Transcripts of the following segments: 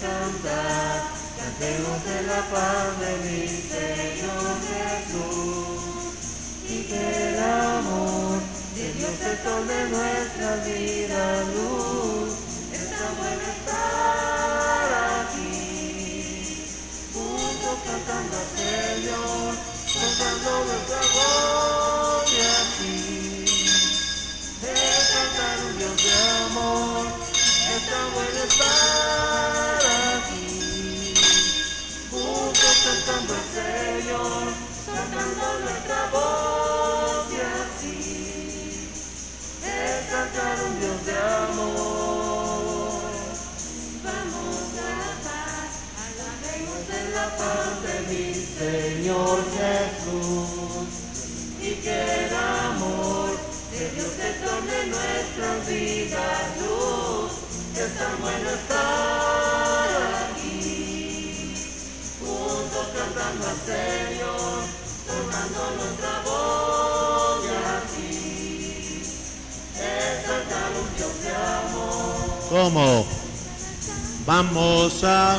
cantar, cantemos en la paz de mi Señor Jesús, y que el amor de Dios se torne nuestra vida luz. Está bueno estar aquí, juntos cantando al Señor, contando nuestra gloria aquí. Es cantar un Dios de amor, está bueno estar aquí, juntos cantando al Señor, cantando nuestra voz y así. Es cantar un Dios de amor. Vamos a la paz, alabemos en la paz de mi Señor Jesús, y que el amor de Dios se torne nuestra vida luz. Es tan bueno estar aquí, juntos cantando al Señor, sonando nuestra voz y así. Es cantar un Dios de amor. ¿Cómo? Vamos a...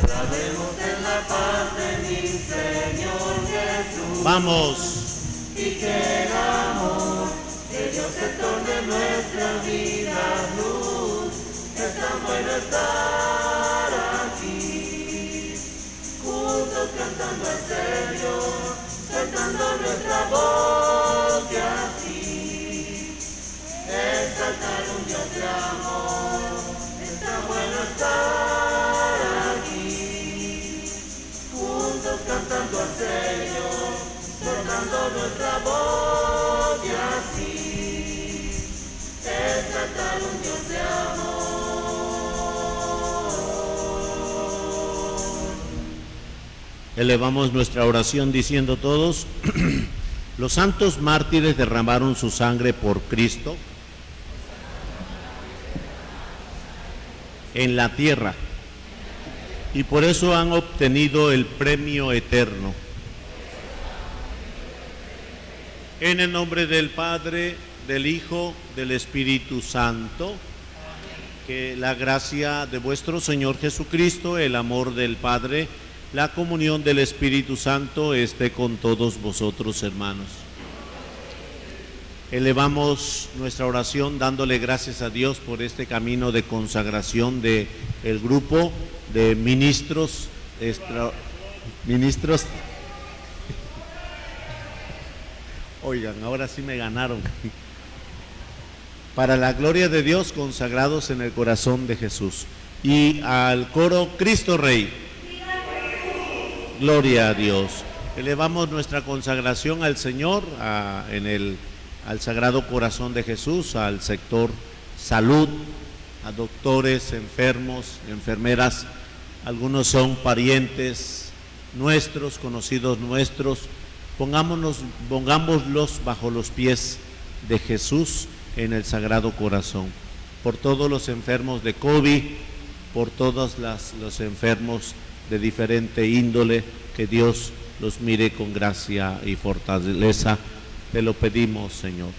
Alabemos en la paz de mi Señor Jesús. Vamos. Y que el amor de Dios se torne nuestra vida luz. Es tan bueno estar aquí, juntos cantando al Señor, cantando nuestra voz y así. Es cantar un Dios de amor. Es tan bueno estar aquí, juntos cantando al Señor, sonando nuestra voz y así. Es cantar un Dios de amor. Elevamos nuestra oración diciendo todos: los santos mártires derramaron su sangre por Cristo en la tierra y por eso han obtenido el premio eterno. En el nombre del Padre, del Hijo, del Espíritu Santo, que la gracia de vuestro Señor Jesucristo, el amor del Padre, la comunión del Espíritu Santo esté con todos vosotros, hermanos. Elevamos nuestra oración dándole gracias a Dios por este camino de consagración de el grupo de ministros. Oigan, ahora sí me ganaron. Para la gloria de Dios, consagrados en el corazón de Jesús. Y al coro Cristo Rey. Gloria a Dios. Elevamos nuestra consagración al Señor, al Sagrado Corazón de Jesús, al sector salud, a doctores, enfermos, enfermeras. Algunos son parientes nuestros, conocidos nuestros. Pongámoslos bajo los pies de Jesús en el Sagrado Corazón. Por todos los enfermos de COVID, por todos los enfermos de diferente índole, que Dios los mire con gracia y fortaleza. Te lo pedimos, Señor.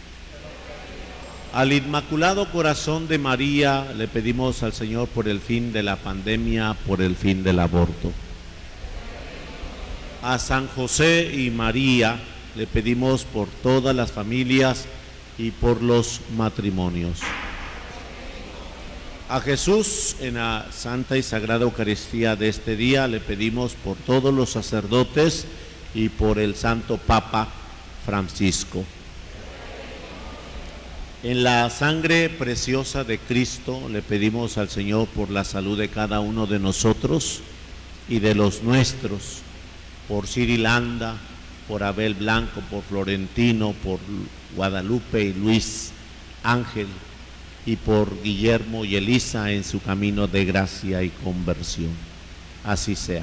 Al Inmaculado Corazón de María le pedimos al Señor por el fin de la pandemia, por el fin del aborto. A San José y María le pedimos por todas las familias y por los matrimonios. A Jesús, en la Santa y Sagrada Eucaristía de este día, le pedimos por todos los sacerdotes y por el Santo Papa Francisco. En la sangre preciosa de Cristo le pedimos al Señor por la salud de cada uno de nosotros y de los nuestros, por Ciri Landa, por Abel Blanco, por Florentino, por Guadalupe y Luis Ángel, y por Guillermo y Elisa en su camino de gracia y conversión. Así sea.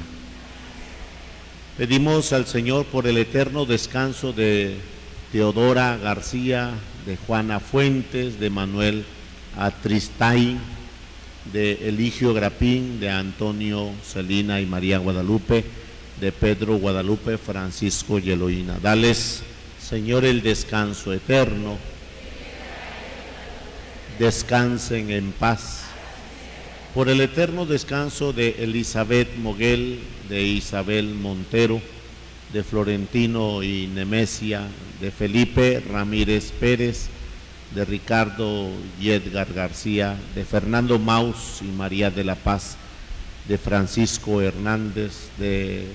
Pedimos al Señor por el eterno descanso de Teodora García, de Juana Fuentes, de Manuel Atristay, de Eligio Grapín, de Antonio Celina y María Guadalupe, de Pedro Guadalupe, Francisco y Eloína. Dales, Señor, el descanso eterno. Descansen en paz. por el eterno descanso de Elizabeth Moguel, de Isabel Montero, de Florentino y Nemesia, de Felipe Ramírez Pérez, de Ricardo y Edgar García, de Fernando Maus y María de la Paz, de Francisco Hernández, de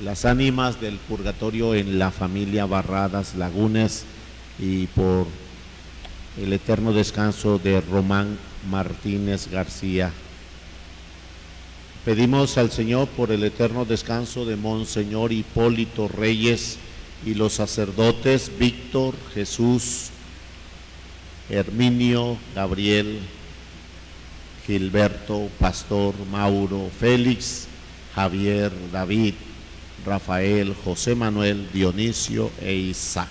las ánimas del purgatorio en la familia Barradas Lagunes, y por el eterno descanso de Román Martínez García. Pedimos al Señor por el eterno descanso de Monseñor Hipólito Reyes y los sacerdotes Víctor, Jesús, Herminio, Gabriel, Gilberto, Pastor, Mauro, Félix, Javier, David, Rafael, José Manuel, Dionisio e Isaac.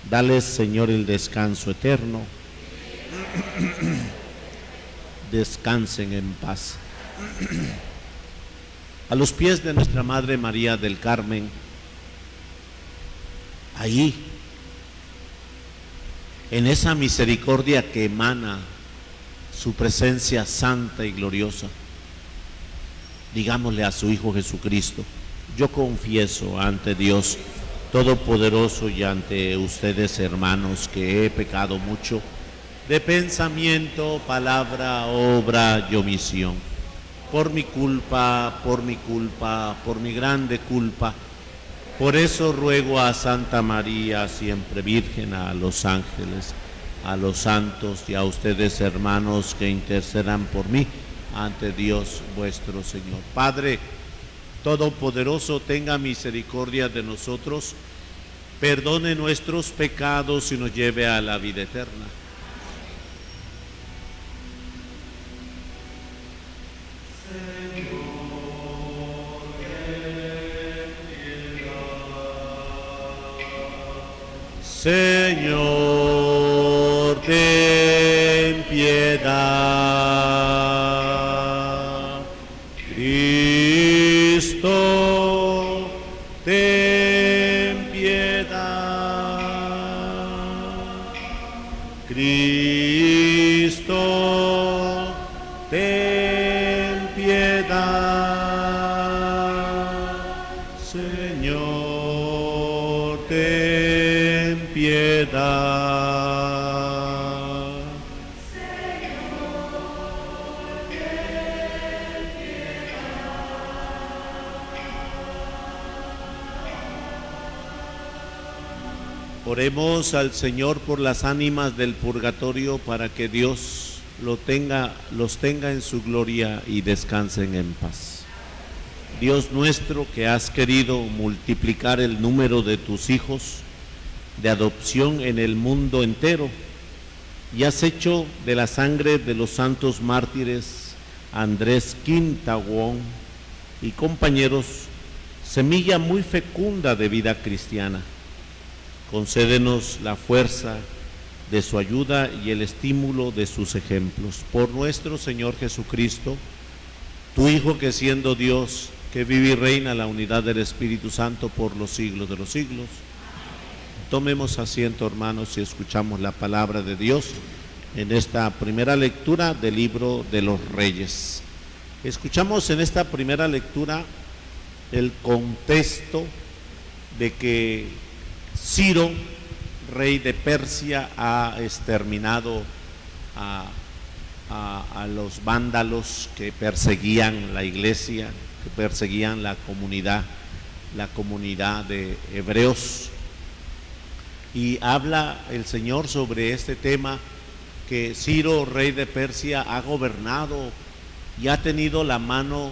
Dales, Señor, el descanso eterno. Descansen en paz. A los pies de nuestra Madre María del Carmen, ahí, en esa misericordia que emana su presencia santa y gloriosa, digámosle a su Hijo Jesucristo: yo confieso ante Dios Todopoderoso y ante ustedes, hermanos, que he pecado mucho de pensamiento, palabra, obra y omisión. Por mi culpa, por mi grande culpa. Por eso ruego a Santa María, siempre Virgen, a los ángeles, a los santos y a ustedes, hermanos, que intercedan por mí ante Dios vuestro Señor. Padre Todopoderoso, tenga misericordia de nosotros, perdone nuestros pecados y nos lleve a la vida eterna. Señor, ten piedad. Cristo, ten piedad. Cristo, ten piedad. Señor, ten piedad. Oremos al Señor por las ánimas del purgatorio, para que Dios los tenga en su gloria y descansen en paz. Dios nuestro, que has querido multiplicar el número de tus hijos de adopción en el mundo entero, y has hecho de la sangre de los santos mártires Andrés Quintahuón y compañeros semilla muy fecunda de vida cristiana. Concédenos la fuerza de su ayuda y el estímulo de sus ejemplos. Por nuestro Señor Jesucristo, tu Hijo, que siendo Dios, que vive y reina la unidad del Espíritu Santo por los siglos de los siglos. Tomemos asiento, hermanos, y escuchamos la palabra de Dios en esta primera lectura del libro de los Reyes. Escuchamos en esta primera lectura el contexto de que Ciro, rey de Persia, ha exterminado a los vándalos que perseguían la iglesia, que perseguían la comunidad de hebreos. Y habla el Señor sobre este tema, que Ciro, rey de Persia, ha gobernado y ha tenido la mano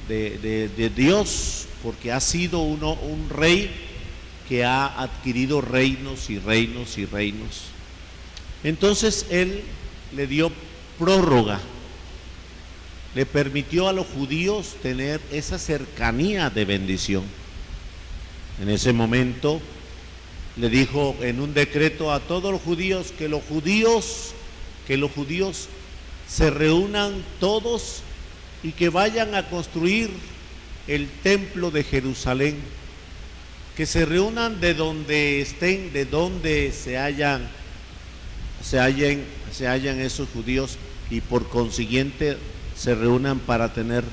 de Dios, porque ha sido un rey que ha adquirido reinos y reinos y reinos. Entonces él le dio prórroga, le permitió a los judíos tener esa cercanía de bendición. En ese momento le dijo en un decreto a todos los judíos que los judíos se reúnan todos y que vayan a construir el templo de Jerusalén, que se reúnan de donde estén, de donde se hallan esos judíos, y por consiguiente se reúnan para tener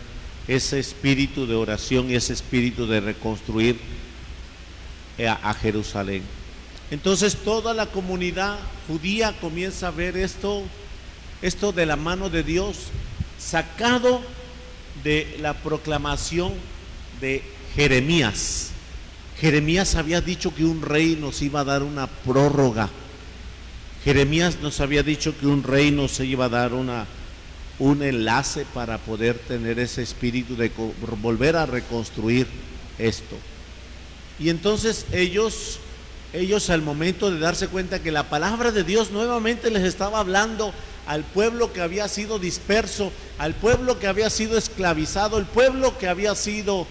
ese espíritu de oración y ese espíritu de reconstruir a Jerusalén. Entonces toda la comunidad judía comienza a ver esto de la mano de Dios, sacado de la proclamación de Jeremías. Jeremías había dicho que un rey nos iba a dar una prórroga. Jeremías nos había dicho que un rey nos iba a dar un enlace para poder tener ese espíritu de volver a reconstruir esto. Y entonces ellos al momento de darse cuenta que la palabra de Dios nuevamente les estaba hablando al pueblo que había sido disperso, al pueblo que había sido esclavizado, el pueblo que había sido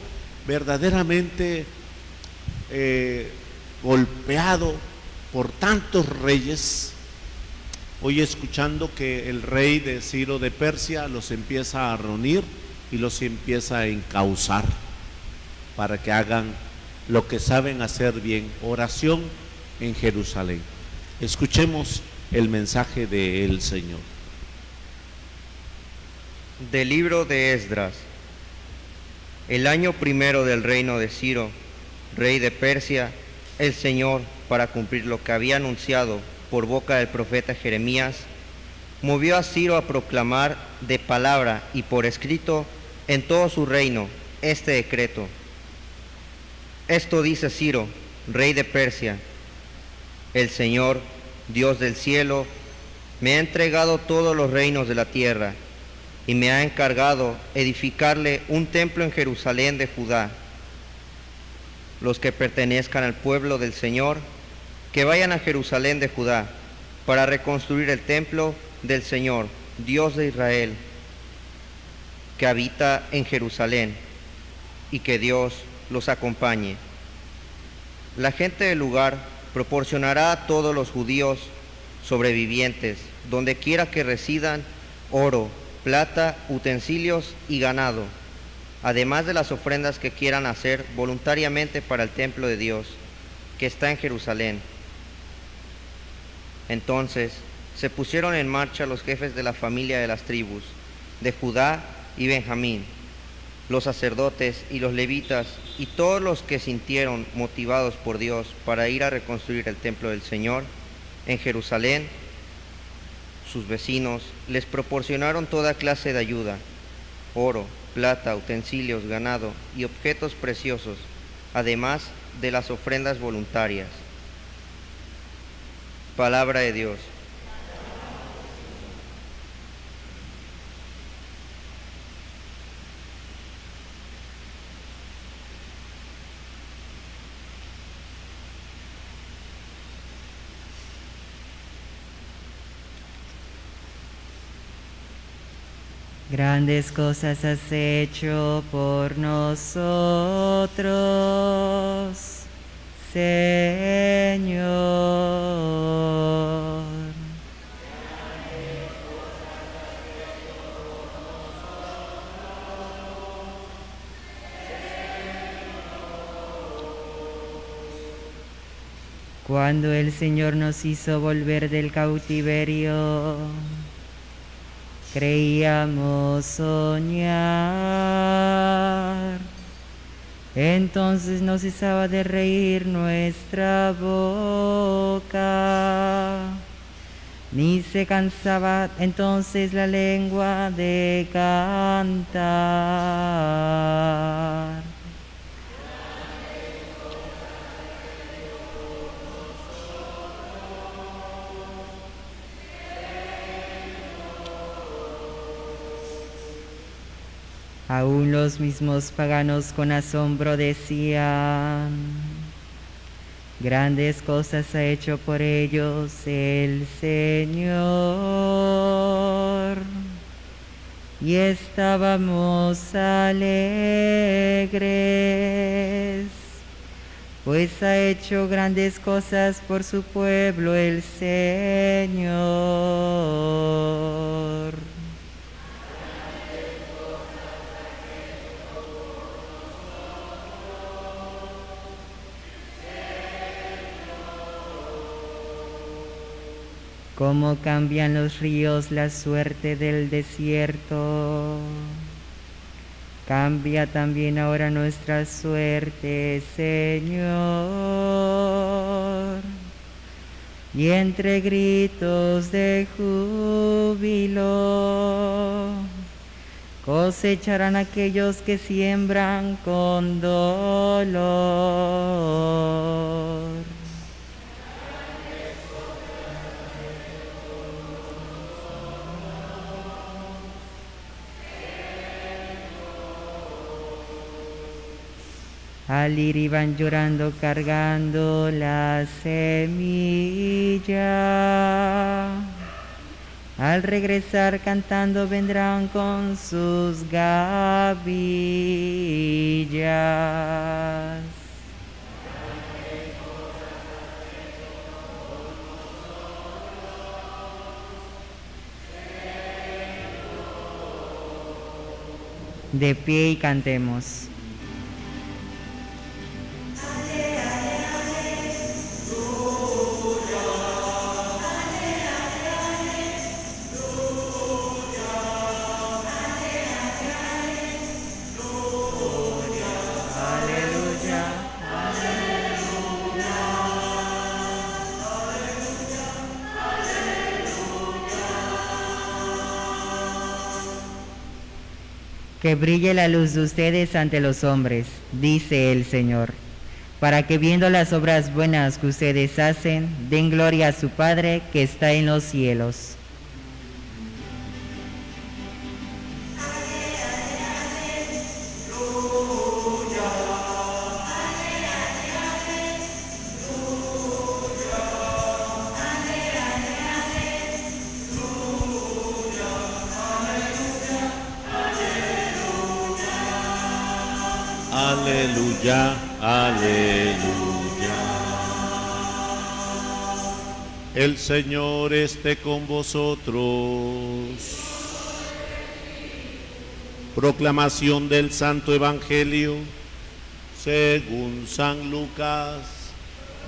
verdaderamente golpeado por tantos reyes, hoy escuchando que el rey de Ciro de Persia los empieza a reunir y los empieza a encauzar para que hagan lo que saben hacer bien, oración en Jerusalén. Escuchemos el mensaje del Señor. Del libro de Esdras. El año primero del reino de Ciro, rey de Persia, el Señor, para cumplir lo que había anunciado por boca del profeta Jeremías, movió a Ciro a proclamar de palabra y por escrito en todo su reino este decreto. Esto dice Ciro, rey de Persia: el Señor, Dios del cielo, me ha entregado todos los reinos de la tierra y me ha encargado edificarle un templo en Jerusalén de Judá. Los que pertenezcan al pueblo del Señor, que vayan a Jerusalén de Judá para reconstruir el templo del Señor, Dios de Israel, que habita en Jerusalén, y que Dios los acompañe. La gente del lugar proporcionará a todos los judíos sobrevivientes, donde quiera que residan, oro, plata, utensilios y ganado, además de las ofrendas que quieran hacer voluntariamente para el templo de Dios, que está en Jerusalén. Entonces se pusieron en marcha los jefes de la familia de las tribus, de Judá y Benjamín, los sacerdotes y los levitas, y todos los que sintieron motivados por Dios para ir a reconstruir el templo del Señor en Jerusalén. Sus vecinos les proporcionaron toda clase de ayuda: oro, plata, utensilios, ganado y objetos preciosos, además de las ofrendas voluntarias. Palabra de Dios. Grandes cosas has hecho por nosotros, Señor. Cuando el Señor nos hizo volver del cautiverio, creíamos soñar. Entonces no cesaba de reír nuestra boca, ni se cansaba entonces la lengua de cantar. Aún los mismos paganos con asombro decían: grandes cosas ha hecho por ellos el Señor. Y estábamos alegres, pues ha hecho grandes cosas por su pueblo el Señor. Cómo cambian los ríos la suerte del desierto. Cambia también ahora nuestra suerte, Señor. Y entre gritos de júbilo cosecharán aquellos que siembran con dolor. Al ir iban llorando cargando la semilla. Al regresar cantando vendrán con sus gavillas. De pie y cantemos. Que brille la luz de ustedes ante los hombres, dice el Señor, para que viendo las obras buenas que ustedes hacen, den gloria a su Padre que está en los cielos. Aleluya, aleluya. El Señor esté con vosotros. Proclamación del Santo Evangelio según San Lucas.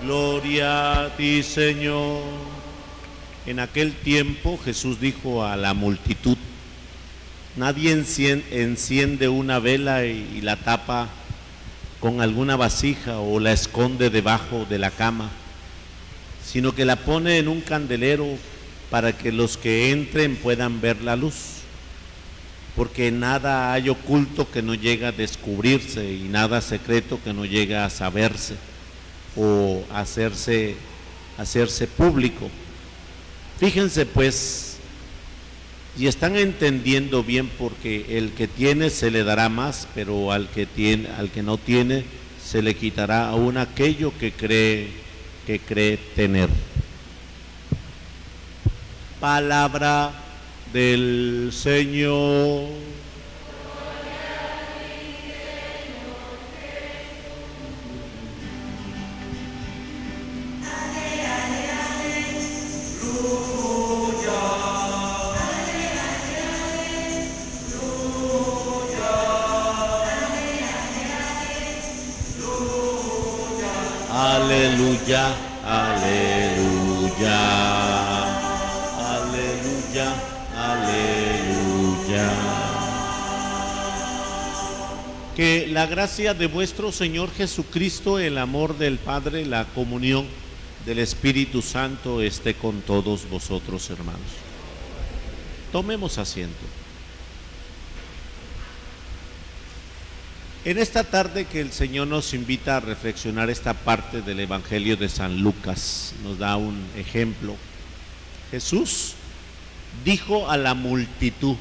Gloria a ti, Señor. En aquel tiempo Jesús dijo a la multitud: nadie enciende una vela y la tapa con alguna vasija o la esconde debajo de la cama, sino que la pone en un candelero para que los que entren puedan ver la luz. Porque nada hay oculto que no llegue a descubrirse y nada secreto que no llegue a saberse o hacerse público. Fíjense pues, y están entendiendo bien, porque el que tiene se le dará más, pero al que no tiene se le quitará aún aquello que cree tener. Palabra del Señor. Aleluya, aleluya, aleluya, aleluya. Que la gracia de vuestro Señor Jesucristo, el amor del Padre, la comunión del Espíritu Santo esté con todos vosotros, hermanos. Tomemos asiento. En esta tarde que el Señor nos invita a reflexionar esta parte del Evangelio de San Lucas, nos da un ejemplo. Jesús dijo a la multitud,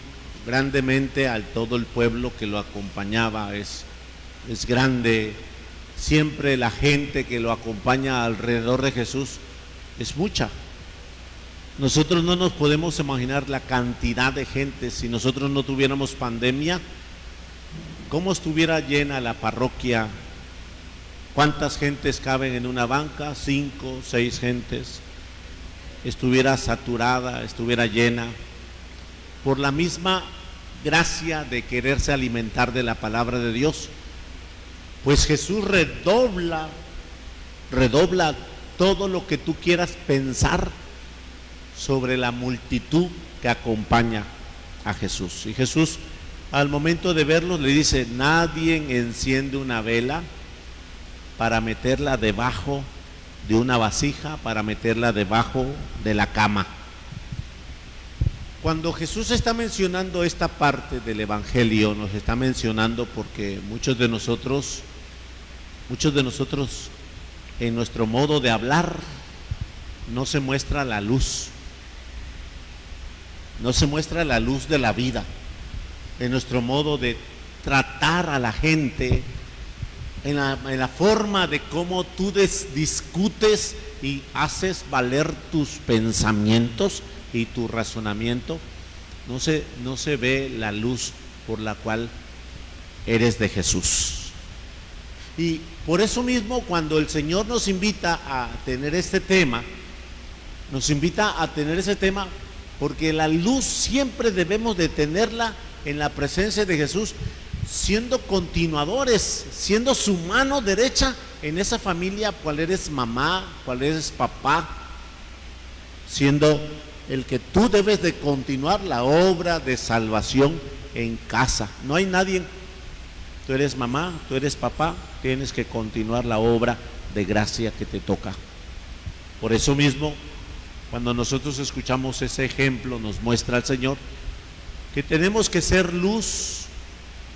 grandemente a todo el pueblo que lo acompañaba, es grande, siempre la gente que lo acompaña alrededor de Jesús es mucha. Nosotros no nos podemos imaginar la cantidad de gente. Si nosotros no tuviéramos pandemia, ¿cómo estuviera llena la parroquia? ¿Cuántas gentes caben en una banca? 5, 6 gentes. Estuviera saturada, estuviera llena. Por la misma gracia de quererse alimentar de la palabra de Dios, pues Jesús redobla todo lo que tú quieras pensar sobre la multitud que acompaña a Jesús. Y Jesús, al momento de verlos, le dice: nadie enciende una vela para meterla debajo de una vasija, para meterla debajo de la cama. Cuando Jesús está mencionando esta parte del Evangelio, nos está mencionando porque muchos de nosotros en nuestro modo de hablar no se muestra la luz, no se muestra la luz de la vida, en nuestro modo de tratar a la gente, en la forma de cómo tú discutes y haces valer tus pensamientos y tu razonamiento. No se ve la luz por la cual eres de Jesús. Y por eso mismo, cuando el Señor nos invita a tener este tema, porque la luz siempre debemos de tenerla en la presencia de Jesús, siendo continuadores, siendo su mano derecha en esa familia, cual eres mamá, cual eres papá, siendo el que tú debes de continuar la obra de salvación en casa. No hay nadie, tú eres mamá, tú eres papá, tienes que continuar la obra de gracia que te toca. Por eso mismo, cuando nosotros escuchamos ese ejemplo, nos muestra el Señor que tenemos que ser luz,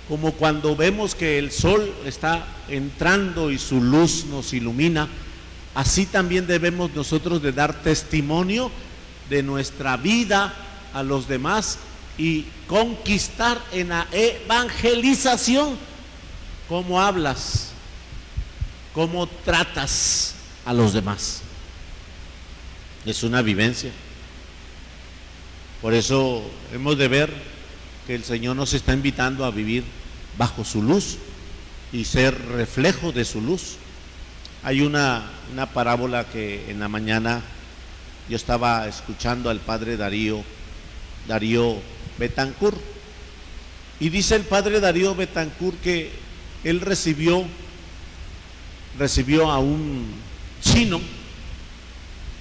como cuando vemos que el sol está entrando y su luz nos ilumina. Así también debemos nosotros de dar testimonio de nuestra vida a los demás y conquistar en la evangelización. ¿Cómo hablas? ¿Cómo tratas a los demás? Es una vivencia. Por eso hemos de ver que el Señor nos está invitando a vivir bajo su luz y ser reflejo de su luz. Hay una parábola que en la mañana yo estaba escuchando al padre Darío Betancourt, y dice el padre Darío Betancourt que él recibió a un chino.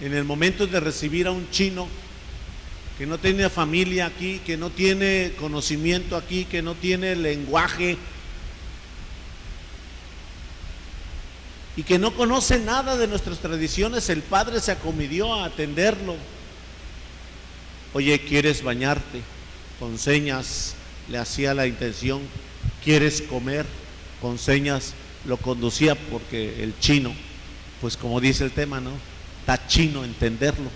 En el momento de recibir a un chino que no tiene familia aquí, que no tiene conocimiento aquí, que no tiene lenguaje y que no conoce nada de nuestras tradiciones, el padre se acomedió a atenderlo. Oye, ¿quieres bañarte? Con señas le hacía la intención. ¿Quieres comer? Con señas lo conducía, porque el chino, pues como dice el tema, ¿no? Está chino entenderlo.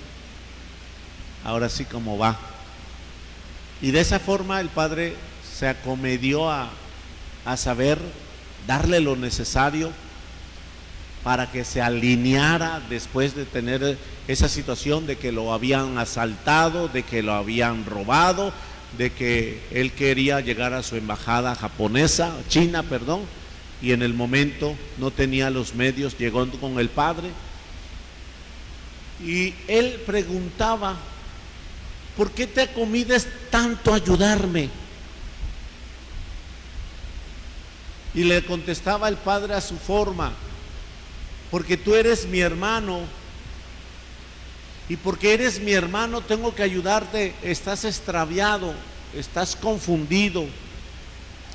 Ahora sí como va. Y de esa forma el padre se acomedió a saber darle lo necesario para que se alineara después de tener esa situación de que lo habían asaltado, de que lo habían robado, de que él quería llegar a su embajada china, y en el momento no tenía los medios. Llegó con el padre y él preguntaba: ¿por qué te acomides tanto a ayudarme? Y le contestaba el padre a su forma: porque tú eres mi hermano, y porque eres mi hermano tengo que ayudarte. Estás extraviado, estás confundido,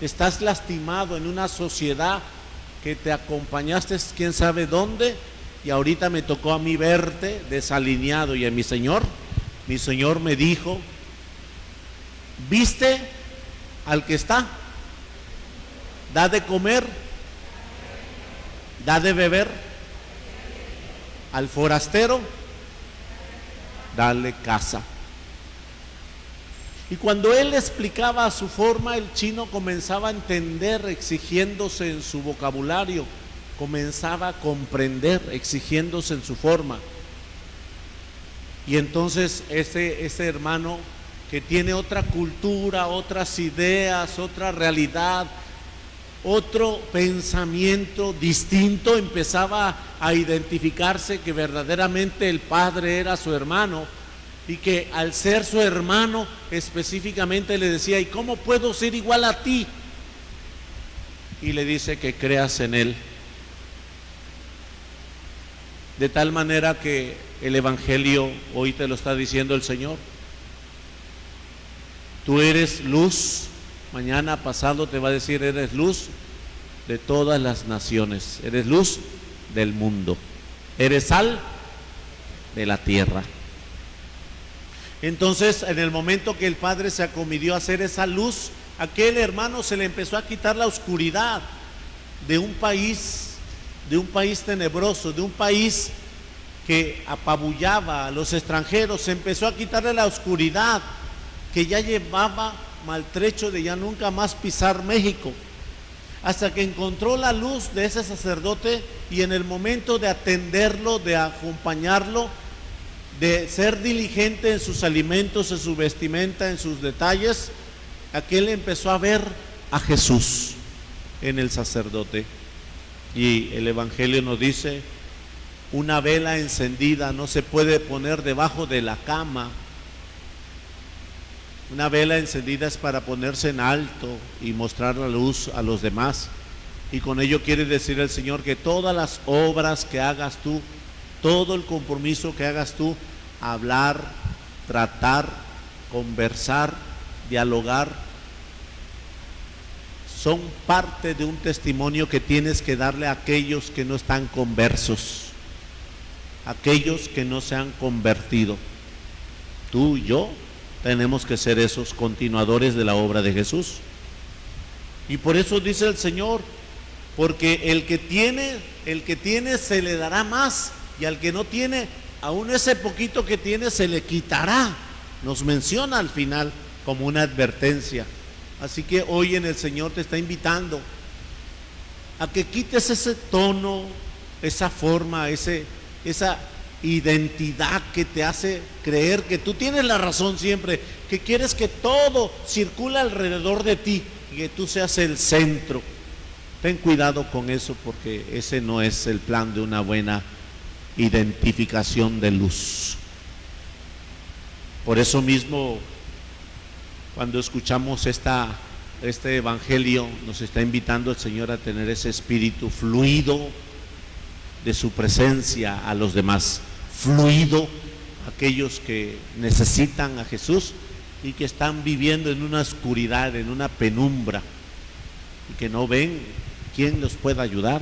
estás lastimado en una sociedad que te acompañaste quién sabe dónde, y ahorita me tocó a mí verte desalineado. Y a mi Señor me dijo: ¿viste al que está? Da de comer, da de beber. Al forastero, dale casa. Y cuando él explicaba a su forma, el chino comenzaba a entender, exigiéndose en su vocabulario, comenzaba a comprender, exigiéndose en su forma. Y entonces ese hermano que tiene otra cultura, otras ideas, otra realidad, otro pensamiento distinto, empezaba a identificarse que verdaderamente el padre era su hermano, y que al ser su hermano específicamente le decía: ¿y cómo puedo ser igual a ti? Y le dice que creas en él. De tal manera que el Evangelio hoy te lo está diciendo el Señor. Tú eres luz, mañana pasado te va a decir, eres luz de todas las naciones, eres luz del mundo, eres sal de la tierra. Entonces, en el momento que el Padre se acometió a hacer esa luz, aquel hermano se le empezó a quitar la oscuridad de un país tenebroso, de un país que apabullaba a los extranjeros. Se empezó a quitarle la oscuridad que ya llevaba maltrecho de ya nunca más pisar México, hasta que encontró la luz de ese sacerdote, y en el momento de atenderlo, de acompañarlo, de ser diligente en sus alimentos, en su vestimenta, en sus detalles, aquel empezó a ver a Jesús en el sacerdote. Y el Evangelio nos dice, una vela encendida no se puede poner debajo de la cama. Una vela encendida es para ponerse en alto y mostrar la luz a los demás. Y con ello quiere decir el Señor que todas las obras que hagas tú, todo el compromiso que hagas tú, hablar, tratar, conversar, dialogar, son parte de un testimonio que tienes que darle a aquellos que no están conversos, aquellos que no se han convertido. Tú y yo tenemos que ser esos continuadores de la obra de Jesús. Y por eso dice el Señor, porque el que tiene se le dará más, y al que no tiene, aún ese poquito que tiene se le quitará. Nos menciona al final como una advertencia. Así que hoy el Señor te está invitando a que quites ese tono, esa forma, esa identidad que te hace creer que tú tienes la razón siempre, que quieres que todo circula alrededor de ti y que tú seas el centro. Ten cuidado con eso, porque ese no es el plan de una buena identificación de luz. Por eso mismo, cuando escuchamos este Evangelio, nos está invitando el Señor a tener ese espíritu fluido de su presencia a los demás, fluido a aquellos que necesitan a Jesús y que están viviendo en una oscuridad, en una penumbra, y que no ven quién los pueda ayudar.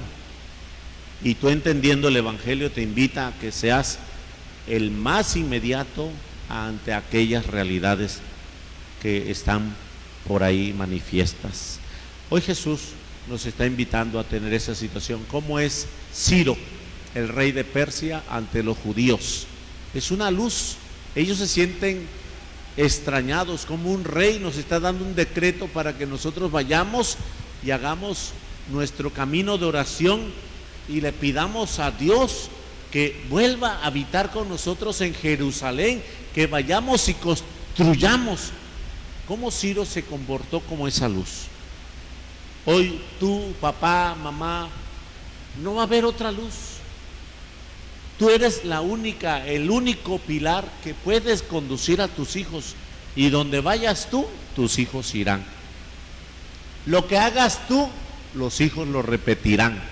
Y tú, entendiendo el Evangelio, te invita a que seas el más inmediato ante aquellas realidades que están por ahí manifiestas. Hoy Jesús nos está invitando a tener esa situación. ¿Cómo es Ciro, el rey de Persia, ante los judíos? Es una luz. Ellos se sienten extrañados, como un rey nos está dando un decreto para que nosotros vayamos y hagamos nuestro camino de oración y le pidamos a Dios que vuelva a habitar con nosotros en Jerusalén, que vayamos y construyamos. ¿Cómo Ciro se comportó como esa luz? Hoy tú, papá, mamá, no va a haber otra luz. Tú eres el único pilar que puedes conducir a tus hijos, y donde vayas tú, tus hijos irán. Lo que hagas tú, los hijos lo repetirán.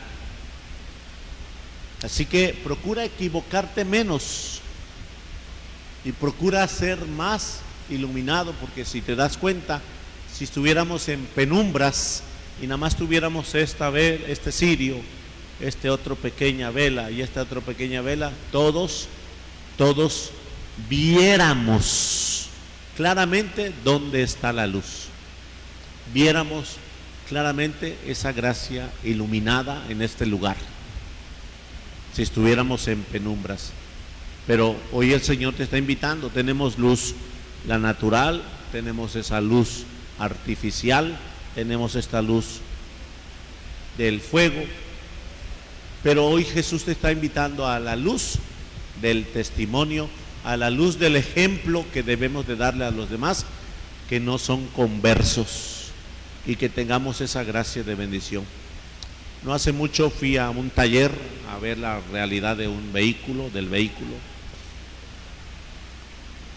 Así que procura equivocarte menos y procura ser más iluminado, porque si te das cuenta, si estuviéramos en penumbras y nada más tuviéramos este cirio, otro pequeña vela y esta otra pequeña vela, todos viéramos claramente dónde está la luz, viéramos claramente esa gracia iluminada en este lugar, si estuviéramos en penumbras. Pero hoy el Señor te está invitando. Tenemos luz, la natural, tenemos esa luz artificial, tenemos esta luz del fuego, pero hoy Jesús te está invitando a la luz del testimonio, a la luz del ejemplo que debemos de darle a los demás que no son conversos, y que tengamos esa gracia de bendición. No hace mucho fui a un taller a ver la realidad de un vehículo, del vehículo.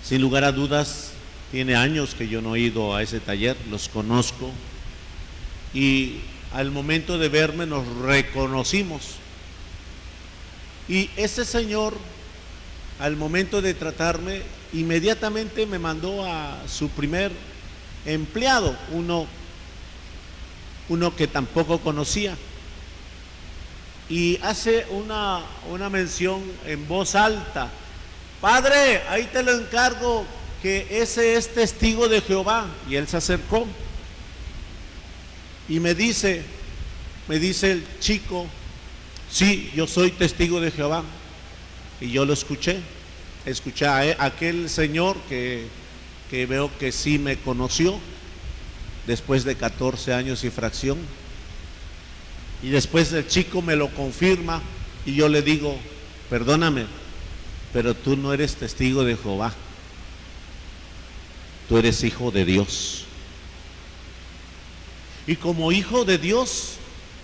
Sin lugar a dudas, tiene años que yo no he ido a ese taller, los conozco, y al momento de verme nos reconocimos. Y ese señor al momento de tratarme, inmediatamente me mandó a su primer empleado, uno que tampoco conocía, y hace una mención en voz alta: Padre, ahí te lo encargo, que ese es testigo de Jehová. Y él se acercó y me dice el chico: sí, yo soy testigo de Jehová. Y yo lo escuché a aquel señor que veo que sí me conoció después de 14 años y fracción. Y después el chico me lo confirma y yo le digo: perdóname, pero tú no eres testigo de Jehová, tú eres hijo de Dios. Y como hijo de Dios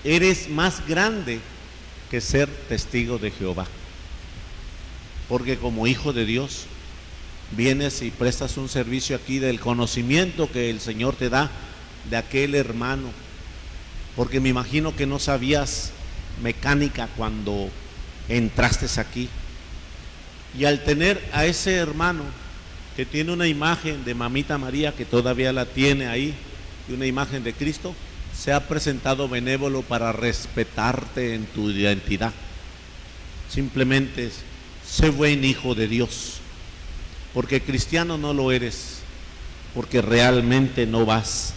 eres más grande que ser testigo de Jehová, porque como hijo de Dios vienes y prestas un servicio aquí del conocimiento que el Señor te da de aquel hermano, porque me imagino que no sabías mecánica cuando entraste aquí. Y al tener a ese hermano que tiene una imagen de Mamita María, que todavía la tiene ahí, y una imagen de Cristo, se ha presentado benévolo para respetarte en tu identidad. Simplemente sé buen hijo de Dios, porque cristiano no lo eres, porque realmente no vas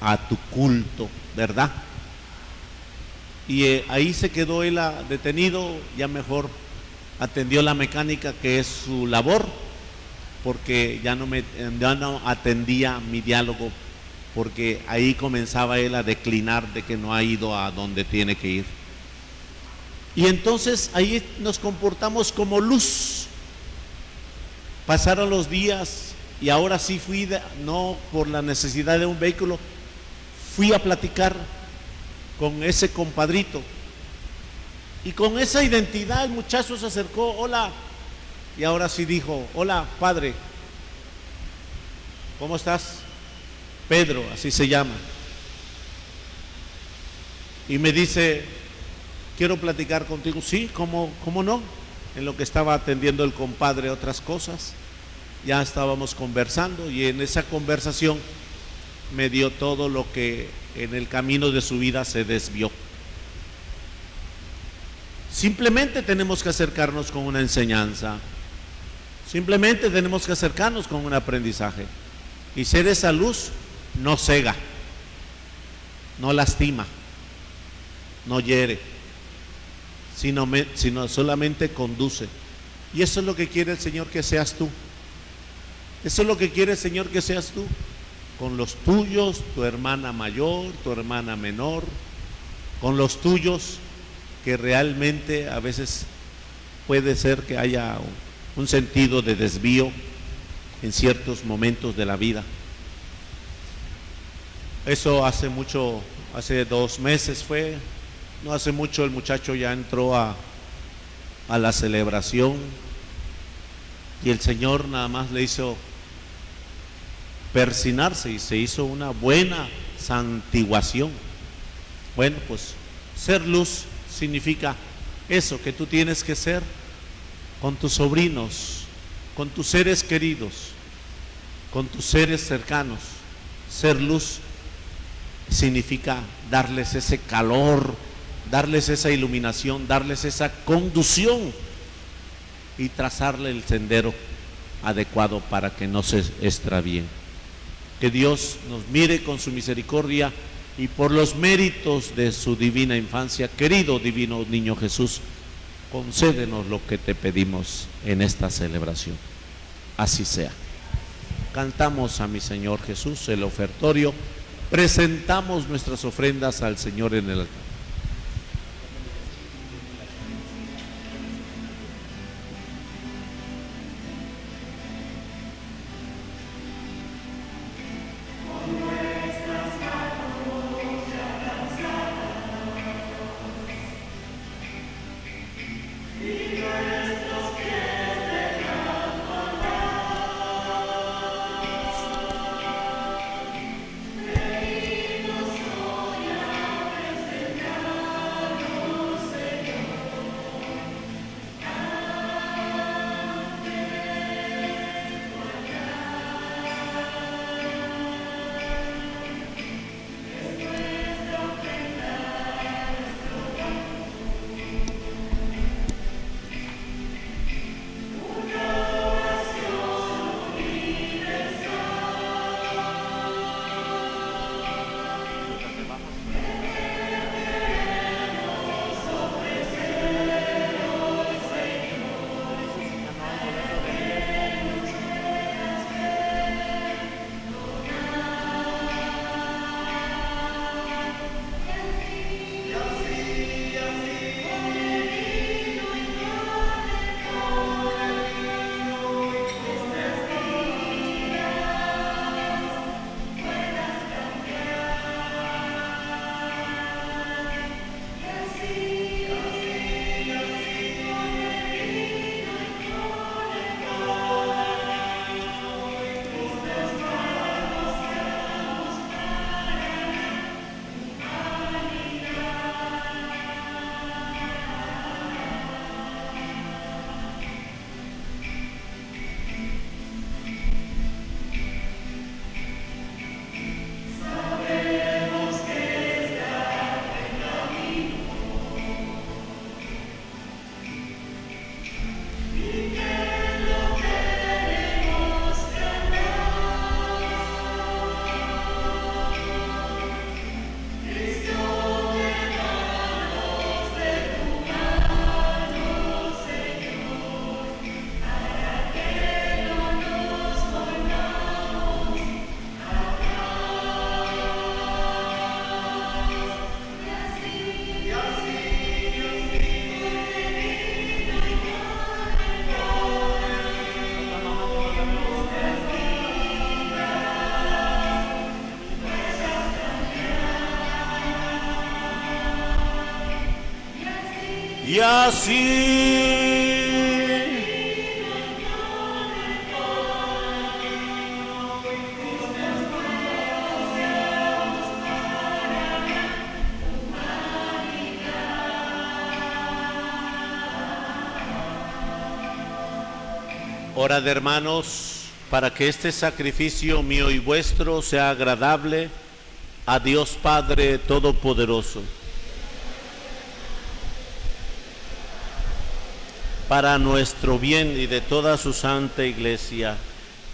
a tu culto, ¿verdad? Y ahí se quedó él detenido. Ya mejor atendió la mecánica, que es su labor, porque ya no atendía mi diálogo, porque ahí comenzaba él a declinar de que no ha ido a donde tiene que ir. Y entonces ahí nos comportamos como luz. Pasaron los días y ahora sí fui, no por la necesidad de un vehículo, fui a platicar con ese compadrito. Y con esa identidad el muchacho se acercó: hola. Y ahora sí dijo: hola, padre, ¿cómo estás? Pedro, así se llama. Y me dice: quiero platicar contigo. Sí, ¿cómo no? En lo que estaba atendiendo el compadre otras cosas, ya estábamos conversando, y en esa conversación me dio todo lo que en el camino de su vida se desvió. Simplemente tenemos que acercarnos con una enseñanza, simplemente tenemos que acercarnos con un aprendizaje, y ser esa luz no cega, no lastima, no hiere, sino solamente conduce. Y eso es lo que quiere el Señor que seas tú. Eso es lo que quiere el Señor que seas tú, con los tuyos, tu hermana mayor, tu hermana menor, con los tuyos, que realmente a veces puede ser que haya un sentido de desvío en ciertos momentos de la vida. Eso hace 2 meses fue, no hace mucho, el muchacho ya entró a la celebración, y el Señor nada más le hizo persinarse y se hizo una buena santiguación. Bueno, pues ser luz significa eso que tú tienes que ser con tus sobrinos, con tus seres queridos, con tus seres cercanos. Ser luz significa darles ese calor, darles esa iluminación, darles esa conducción y trazarle el sendero adecuado para que no se extravíen. Que Dios nos mire con su misericordia, y por los méritos de su divina infancia, querido divino niño Jesús, concédenos lo que te pedimos en esta celebración. Así sea. Cantamos a mi Señor Jesús el ofertorio, presentamos nuestras ofrendas al Señor en el altar. Y así orad, hermanos, para que este sacrificio mío y vuestro sea agradable a Dios Padre Todopoderoso. Para nuestro bien y de toda su santa Iglesia,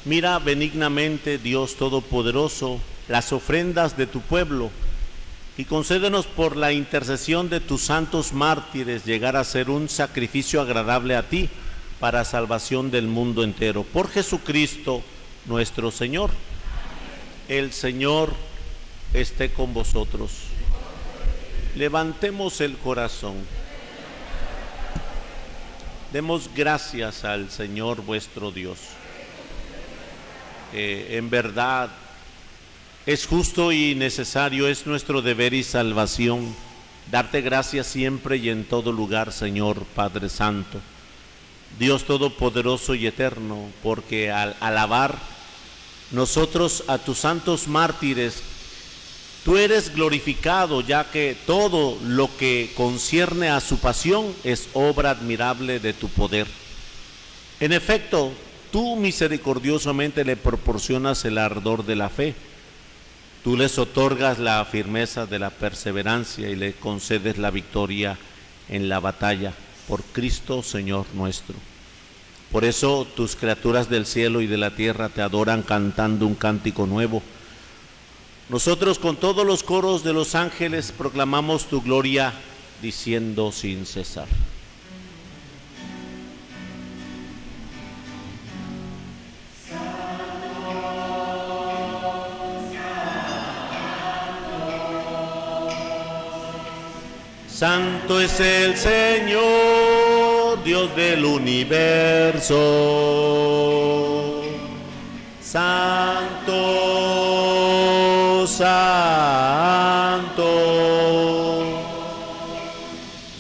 mira benignamente, Dios Todopoderoso, las ofrendas de tu pueblo y concédenos por la intercesión de tus santos mártires llegar a ser un sacrificio agradable a ti para salvación del mundo entero. Por Jesucristo nuestro Señor. El Señor esté con vosotros. Levantemos el corazón. Demos gracias al Señor vuestro Dios. En verdad es justo y necesario, es nuestro deber y salvación darte gracias siempre y en todo lugar, Señor Padre Santo, Dios Todopoderoso y Eterno, porque al alabar nosotros a tus santos mártires, tú eres glorificado, ya que todo lo que concierne a su pasión es obra admirable de tu poder. En efecto, tú misericordiosamente le proporcionas el ardor de la fe, tú les otorgas la firmeza de la perseverancia y le concedes la victoria en la batalla, por Cristo Señor nuestro. Por eso tus criaturas del cielo y de la tierra te adoran cantando un cántico nuevo. Nosotros con todos los coros de los ángeles proclamamos tu gloria diciendo sin cesar. Santo es el Señor, Dios del universo. Santo, santo,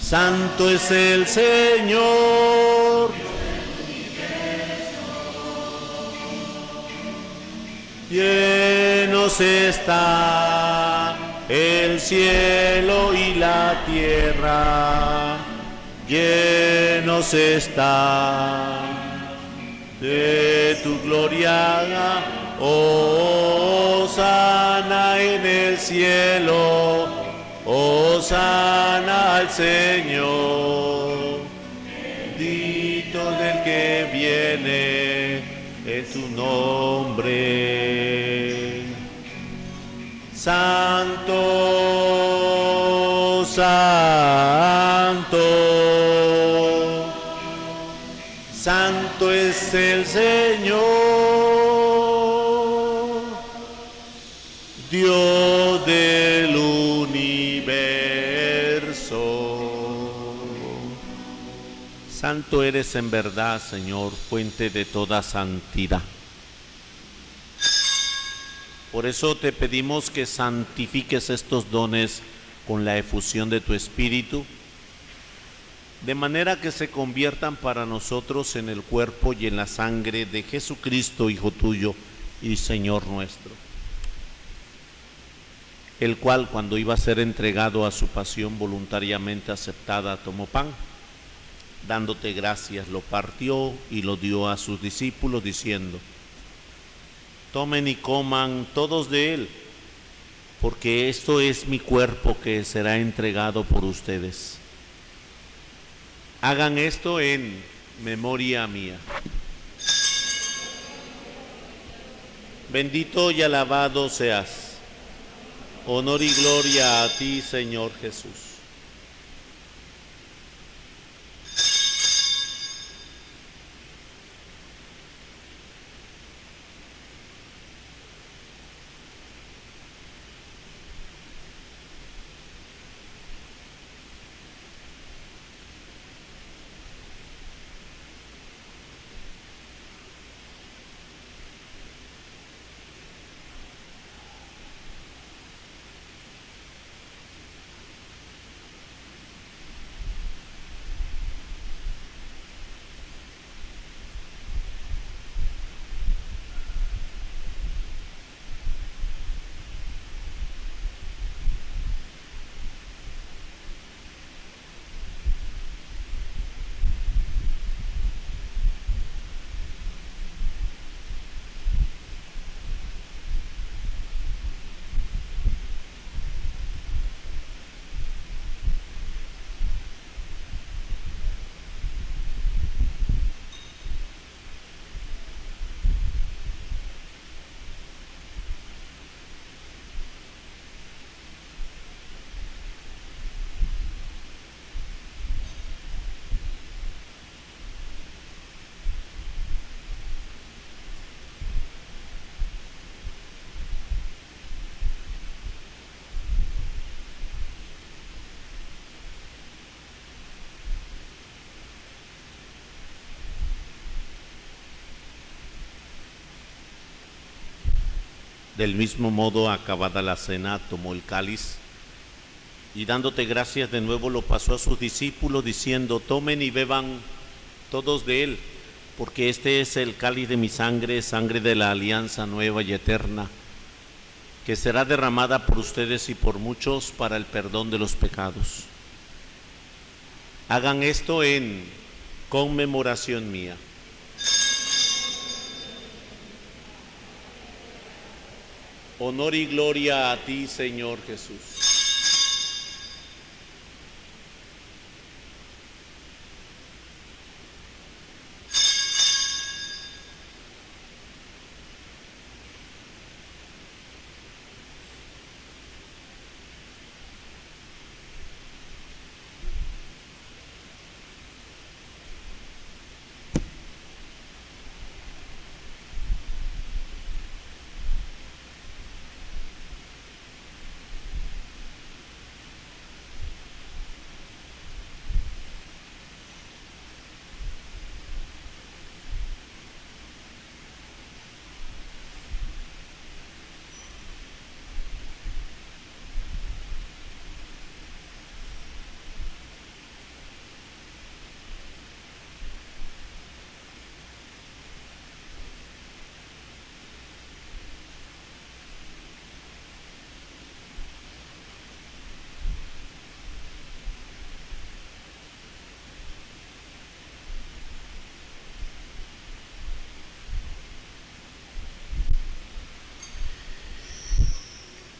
santo es el Señor. Llenos está el cielo y la tierra, llenos está de tu gloria, hosana en el cielo, hosana al Señor, bendito del que viene en tu nombre. Santo, santo, santo es el Señor, Dios del universo. Santo eres en verdad, Señor, fuente de toda santidad. Por eso te pedimos que santifiques estos dones con la efusión de tu Espíritu, de manera que se conviertan para nosotros en el cuerpo y en la sangre de Jesucristo, Hijo tuyo y Señor nuestro, el cual, cuando iba a ser entregado a su pasión voluntariamente aceptada, tomó pan, dándote gracias, lo partió y lo dio a sus discípulos, diciendo: tomen y coman todos de él, porque esto es mi cuerpo que será entregado por ustedes. Hagan esto en memoria mía. Bendito y alabado seas. Honor y gloria a ti, Señor Jesús. Del mismo modo, acabada la cena, tomó el cáliz y dándote gracias de nuevo lo pasó a sus discípulos diciendo: tomen y beban todos de él, porque este es el cáliz de mi sangre, sangre de la alianza nueva y eterna, que será derramada por ustedes y por muchos para el perdón de los pecados. Hagan esto en conmemoración mía. Honor y gloria a ti, Señor Jesús.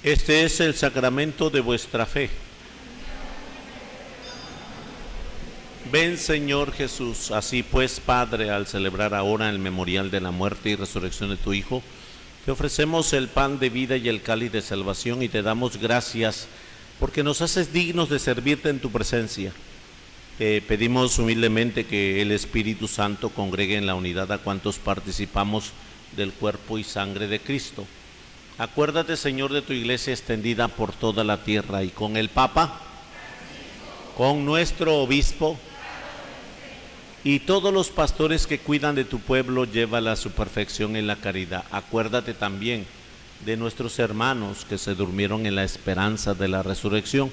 Este es el sacramento de vuestra fe. Ven, Señor Jesús. Así pues, Padre, al celebrar ahora el memorial de la muerte y resurrección de tu Hijo, te ofrecemos el pan de vida y el cáliz de salvación y te damos gracias porque nos haces dignos de servirte en tu presencia. Te pedimos humildemente que el Espíritu Santo congregue en la unidad a cuantos participamos del cuerpo y sangre de Cristo. Acuérdate, Señor, de tu iglesia extendida por toda la tierra y con el Papa, con nuestro obispo y todos los pastores que cuidan de tu pueblo, llévala a su perfección en la caridad. Acuérdate también de nuestros hermanos que se durmieron en la esperanza de la resurrección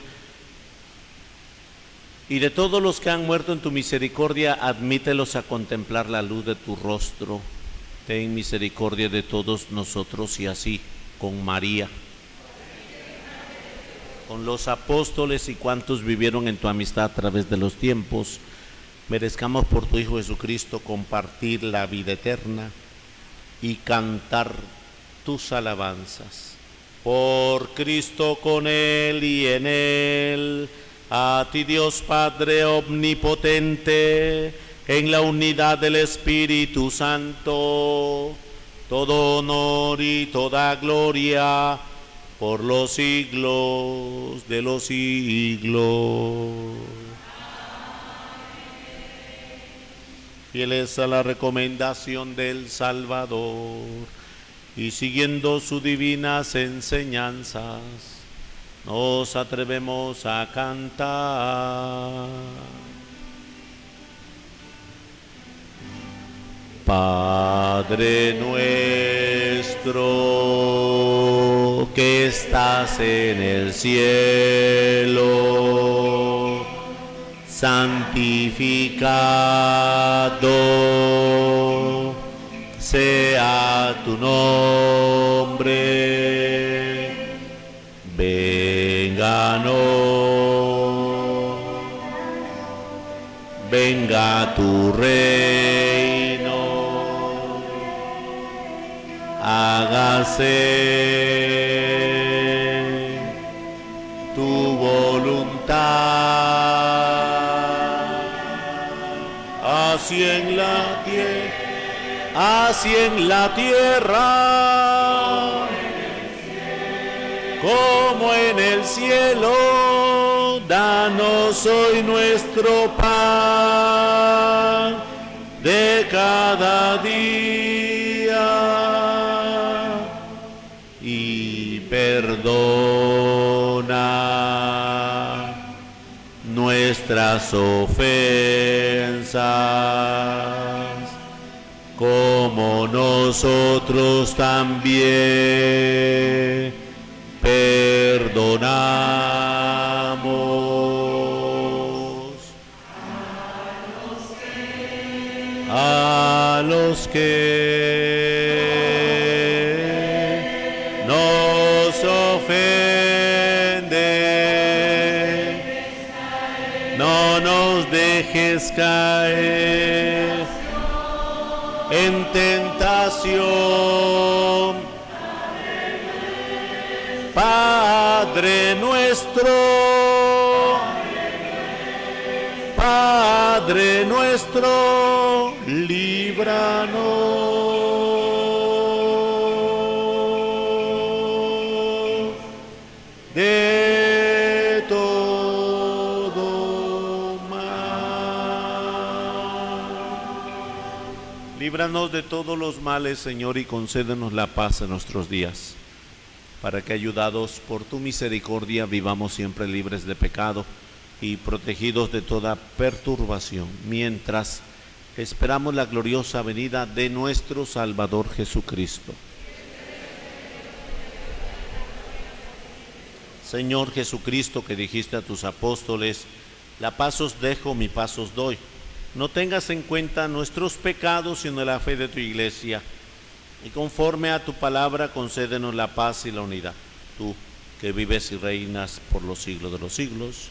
y de todos los que han muerto en tu misericordia, admítelos a contemplar la luz de tu rostro. Ten misericordia de todos nosotros y así, con María, con los apóstoles y cuantos vivieron en tu amistad a través de los tiempos, merezcamos por tu Hijo Jesucristo compartir la vida eterna y cantar tus alabanzas. Por Cristo, con Él y en Él, a ti Dios Padre omnipotente, en la unidad del Espíritu Santo, todo honor y toda gloria por los siglos de los siglos. Fieles a la recomendación del Salvador y siguiendo sus divinas enseñanzas, nos atrevemos a cantar. Padre nuestro que estás en el cielo, santificado sea tu nombre, venga tu reino, hágase tu voluntad, así en la tierra, como en el cielo. Danos hoy nuestro pan de cada día y perdona nuestras ofensas, como nosotros también perdonamos a los que nos ofenden. No nos dejes caer en tentación. Padre nuestro, líbranos de todo mal. Líbranos de todos los males, Señor, y concédenos la paz en nuestros días, para que, ayudados por tu misericordia, vivamos siempre libres de pecado y protegidos de toda perturbación, mientras esperamos la gloriosa venida de nuestro Salvador Jesucristo. Señor Jesucristo, que dijiste a tus apóstoles: la paz os dejo, mi paz os doy. No tengas en cuenta nuestros pecados, sino la fe de tu iglesia, y conforme a tu palabra concédenos la paz y la unidad. Tú, que vives y reinas por los siglos de los siglos,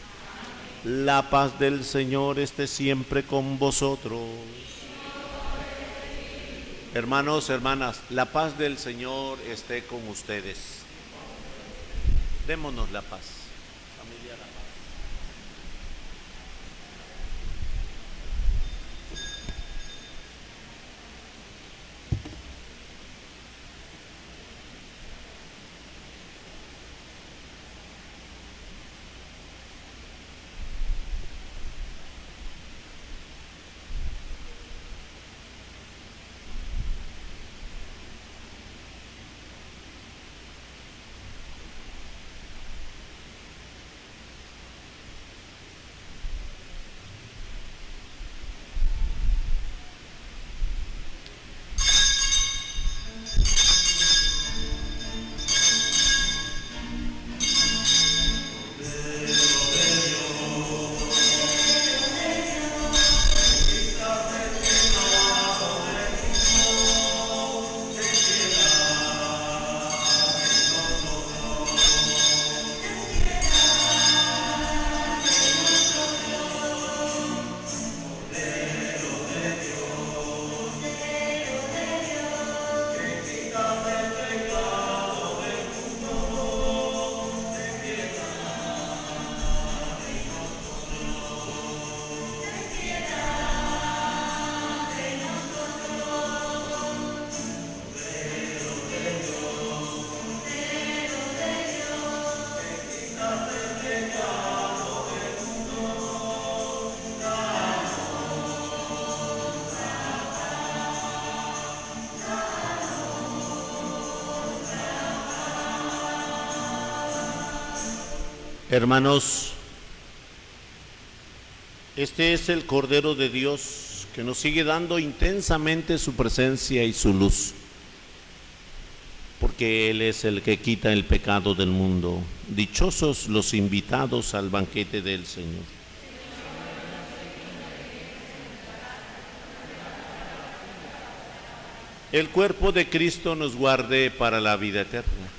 la paz del Señor esté siempre con vosotros. Hermanos, hermanas, la paz del Señor esté con ustedes. Démonos la paz. Familia, la paz. Hermanos, este es el Cordero de Dios que nos sigue dando intensamente su presencia y su luz, porque Él es el que quita el pecado del mundo. Dichosos los invitados al banquete del Señor. El cuerpo de Cristo nos guarde para la vida eterna.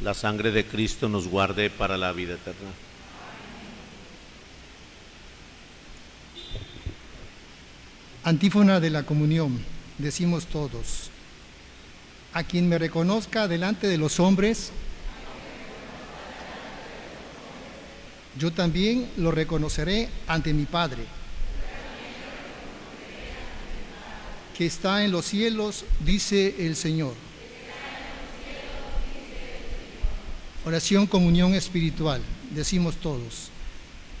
La sangre de Cristo nos guarde para la vida eterna. Antífona de la comunión, decimos todos. A quien me reconozca delante de los hombres, yo también lo reconoceré ante mi Padre, que está en los cielos, dice el Señor. Oración, comunión espiritual. Decimos todos: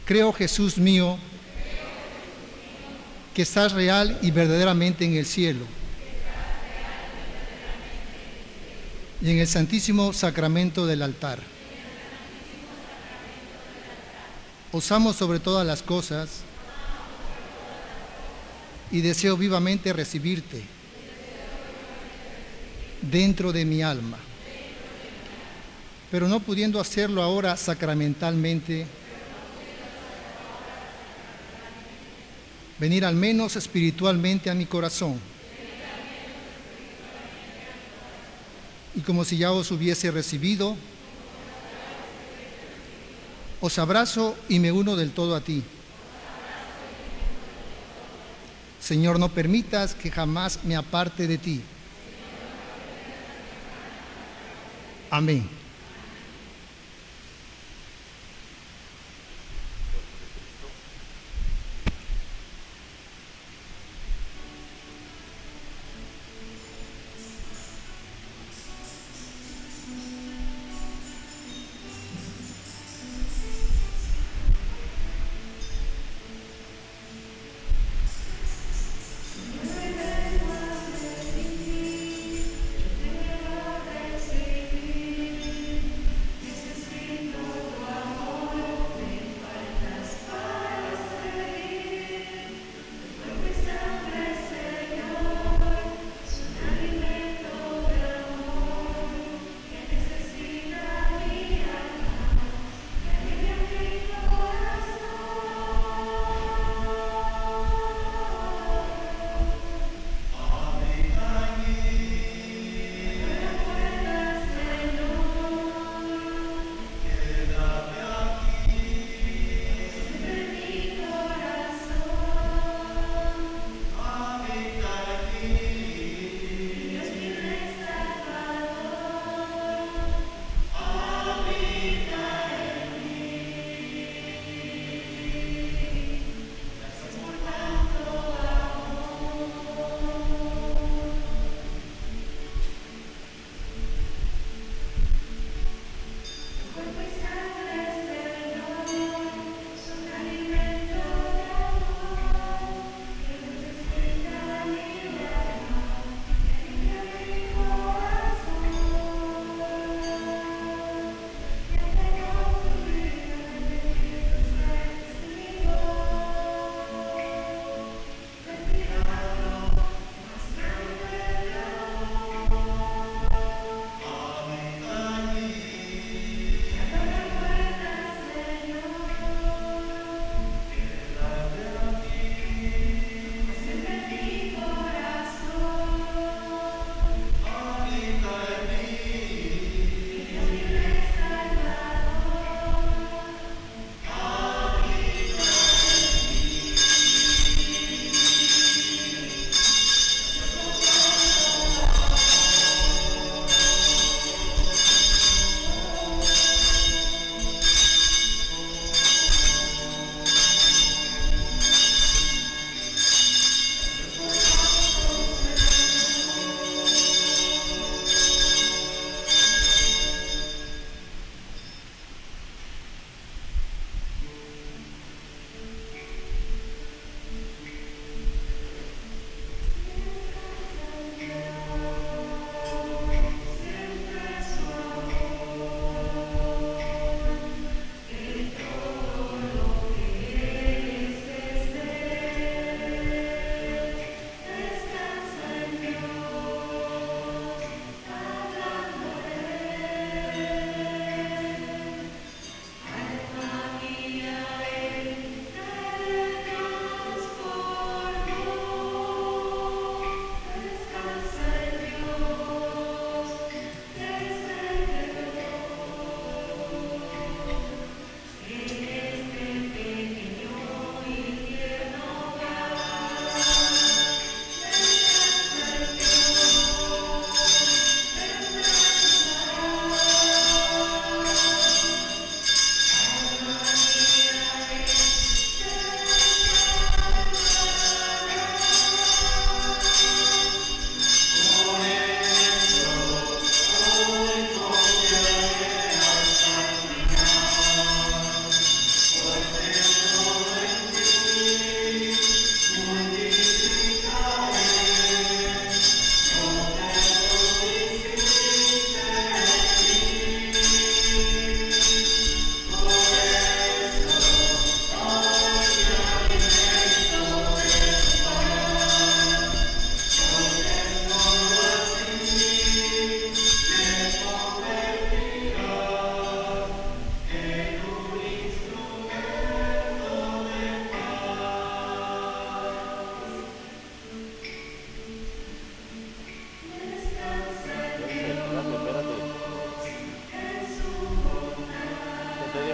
creo, Jesús mío, que estás real y verdaderamente en el cielo y en el santísimo sacramento del altar. Os amo sobre todas las cosas y deseo vivamente recibirte dentro de mi alma. Pero no pudiendo hacerlo ahora sacramentalmente, venir al menos espiritualmente a mi corazón. Y como si ya os hubiese recibido, os abrazo y me uno del todo a ti. Señor, no permitas que jamás me aparte de ti. Amén.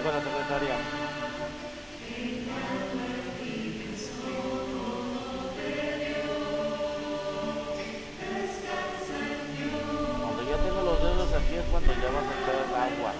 dijo la secretaria? Cuando ya tengo los dedos aquí es cuando ya vas a echar agua.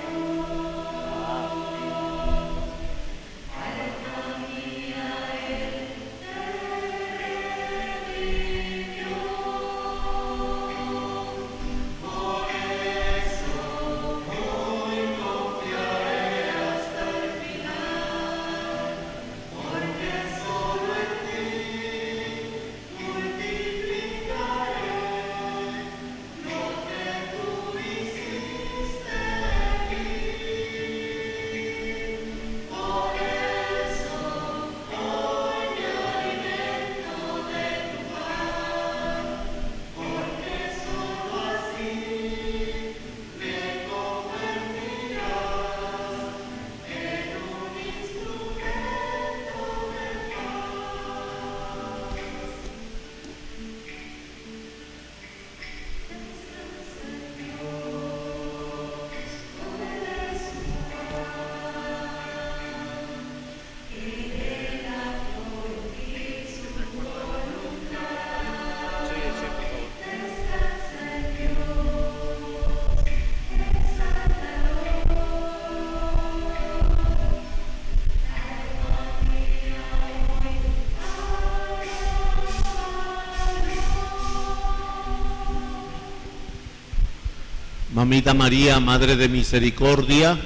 Mamita María, Madre de Misericordia,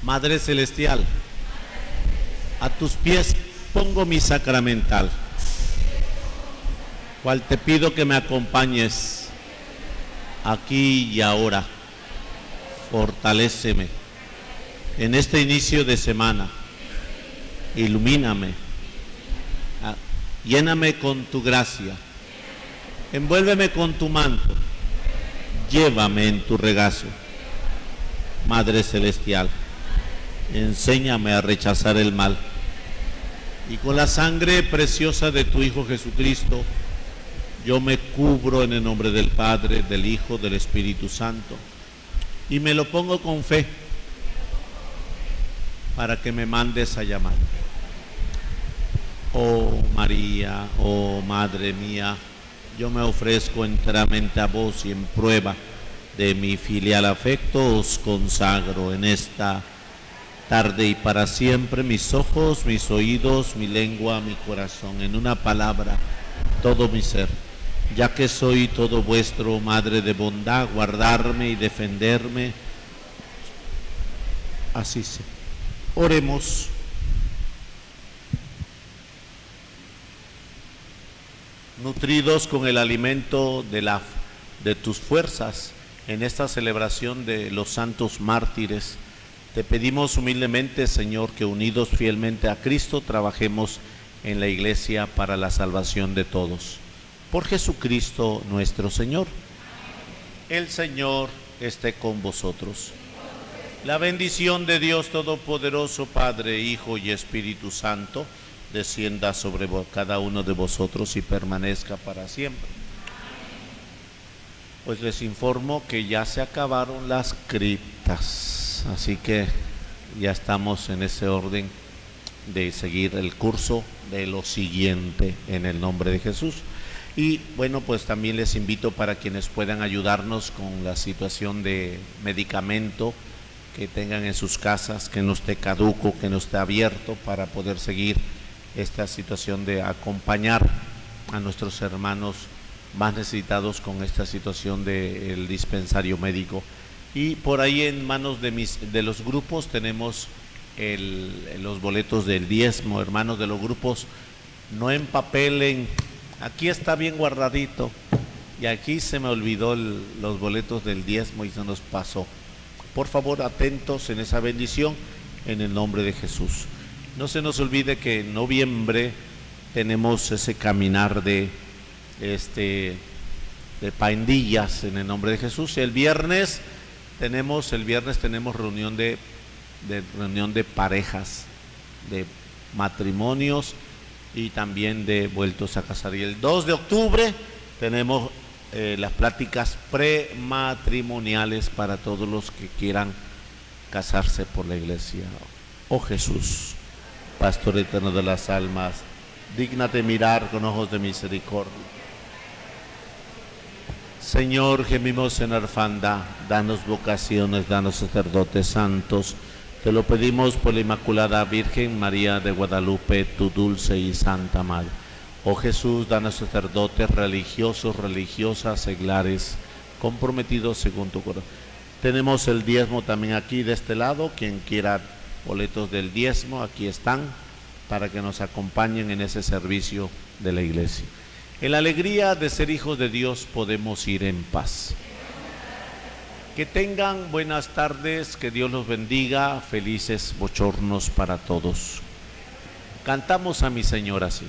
Madre Celestial, a tus pies pongo mi sacramental, cual te pido que me acompañes aquí y ahora. Fortaléceme en este inicio de semana, ilumíname, lléname con tu gracia. Envuélveme con tu manto, llévame en tu regazo. Madre Celestial, enséñame a rechazar el mal. Y con la sangre preciosa de tu Hijo Jesucristo, yo me cubro en el nombre del Padre, del Hijo, del Espíritu Santo. Y me lo pongo con fe para que me mandes a llamar. Oh María, oh Madre mía, yo me ofrezco enteramente a vos y en prueba de mi filial afecto os consagro en esta tarde y para siempre mis ojos, mis oídos, mi lengua, mi corazón, en una palabra, todo mi ser, ya que soy todo vuestro, Madre de bondad, guardarme y defenderme. Así sea. Oremos. Nutridos con el alimento de tus fuerzas en esta celebración de los santos mártires, te pedimos humildemente, Señor, que unidos fielmente a Cristo trabajemos en la Iglesia para la salvación de todos. Por Jesucristo nuestro Señor. El Señor esté con vosotros. La bendición de Dios Todopoderoso, Padre, Hijo y Espíritu Santo, descienda sobre cada uno de vosotros y permanezca para siempre. Pues les informo que ya se acabaron las criptas, así que ya estamos en ese orden de seguir el curso de lo siguiente en el nombre de Jesús. Y bueno, pues también les invito para quienes puedan ayudarnos con la situación de medicamento que tengan en sus casas, que no esté caduco, que no esté abierto, para poder seguir esta situación de acompañar a nuestros hermanos más necesitados con esta situación del dispensario médico. Y por ahí en manos de los grupos tenemos los boletos del diezmo. Hermanos de los grupos, no empapelen, aquí está bien guardadito, y aquí se me olvidó los boletos del diezmo y se nos pasó. Por favor, atentos en esa bendición en el nombre de Jesús. No se nos olvide que en noviembre tenemos ese caminar de pandillas en el nombre de Jesús. El viernes tenemos reunión de parejas, de matrimonios y también de vueltos a casar. Y el 2 de octubre tenemos las pláticas prematrimoniales para todos los que quieran casarse por la iglesia. Oh Jesús, Pastor eterno de las almas, dígnate mirar con ojos de misericordia. Señor, gemimos en orfandad, danos vocaciones, danos sacerdotes santos. Te lo pedimos por la Inmaculada Virgen María de Guadalupe, tu dulce y santa Madre. Oh Jesús, danos sacerdotes religiosos, religiosas, seglares, comprometidos según tu corazón. Tenemos el diezmo también aquí de este lado. Quien quiera boletos del diezmo, aquí están, para que nos acompañen en ese servicio de la iglesia. En la alegría de ser hijos de Dios podemos ir en paz. Que tengan buenas tardes, que Dios los bendiga, felices bochornos para todos. Cantamos a mi Señor así.